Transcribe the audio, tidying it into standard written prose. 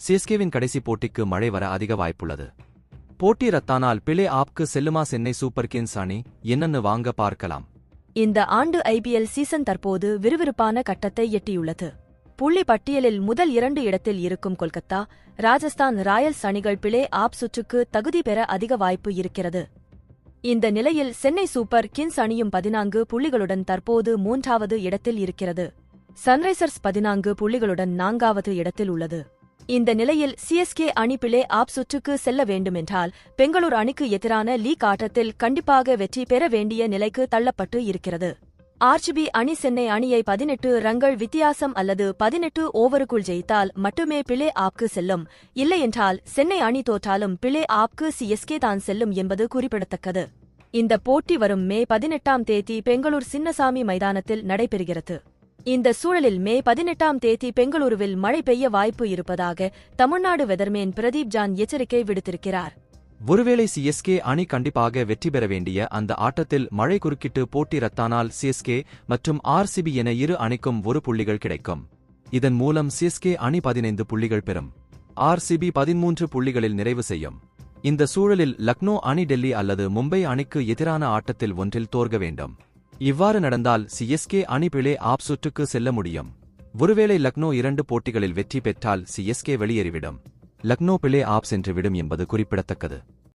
சிஎஸ்கேவின் கடைசி போட்டிக்கு மழை வர அதிக வாய்ப்புள்ளது. போட்டி ரத்தானால் பிளே ஆப்க்கு செல்லுமா சென்னை சூப்பர் கிங்ஸ் அணி? என்னன்னு வாங்க பார்க்கலாம். இந்த ஆண்டு ஐபிஎல் சீசன் தற்போது விறுவிறுப்பான கட்டத்தை எட்டியுள்ளது. புள்ளி பட்டியலில் முதல் 2 இடத்தில் இருக்கும் கொல்கத்தா, ராஜஸ்தான் ராயல்ஸ் அணிகள் பிளே ஆப் சுற்றுக்கு தகுதி பெற அதிக வாய்ப்பு இருக்கிறது. இந்த நிலையில் சென்னை சூப்பர் கிங்ஸ் அணியும் 14 புள்ளிகளுடன் தற்போது 3வது இடத்தில் இருக்கிறது. சன்ரைசர்ஸ் 14 புள்ளிகளுடன் 4வது இடத்தில் உள்ளது. இந்த நிலையில் சிஎஸ்கே அணி பிளே ஆப் சுற்றுக்கு செல்ல வேண்டுமென்றால் பெங்களூர் அணிக்கு எதிரான லீக் ஆட்டத்தில் கண்டிப்பாக வெற்றி பெற வேண்டிய நிலைக்கு தள்ளப்பட்டு இருக்கிறது. ஆர்சிபி அணி சென்னை அணியை 18 ரன்கள் வித்தியாசம் அல்லது 18 ஓவருக்குள் ஜெயித்தால் மட்டுமே பிளே ஆப்க்கு செல்லும். இல்லையென்றால் சென்னை அணி தோற்றாலும் பிளே ஆப்க்கு சிஎஸ்கே தான் செல்லும் என்பது குறிப்பிடத்தக்கது. இந்த போட்டி வரும் மே 18ஆம் தேதி பெங்களூர் சின்னசாமி மைதானத்தில் நடைபெறுகிறது. இந்த சூழலில் மே 18ஆம் தேதி பெங்களூருவில் மழை பெய்ய வாய்ப்பு இருப்பதாக தமிழ்நாடு வெதர்மேன் பிரதீப் ஜான் எச்சரிக்கை விடுத்திருக்கிறார். ஒருவேளை சிஎஸ்கே அணி கண்டிப்பாக வெற்றி பெற வேண்டிய அந்த ஆட்டத்தில் மழை குறுக்கிட்டு போட்டி ரத்தானால் சிஎஸ்கே மற்றும் ஆர்சிபி என இரு அணிக்கும் 1 புள்ளிகள் கிடைக்கும். இதன் மூலம் சிஎஸ்கே அணி 15 புள்ளிகள் பெறும். ஆர்சிபி 13 புள்ளிகளில் நிறைவு செய்யும். இந்த சூழலில் லக்னோ அணி டெல்லி அல்லது மும்பை அணிக்கு எதிரான ஆட்டத்தில் ஒன்றில் தோற்க வேண்டும். இவ்வாறு நடந்தால் சிஎஸ்கே அணி பிளே ஆப் சுற்றுக்கு செல்ல முடியும். ஒருவேளை லக்னோ 2 போட்டிகளில் வெற்றி பெற்றால் சிஎஸ்கே வெளியேறிவிடும். லக்னோ பிளே ஆப் சென்று விடும் என்பது குறிப்பிடத்தக்கது.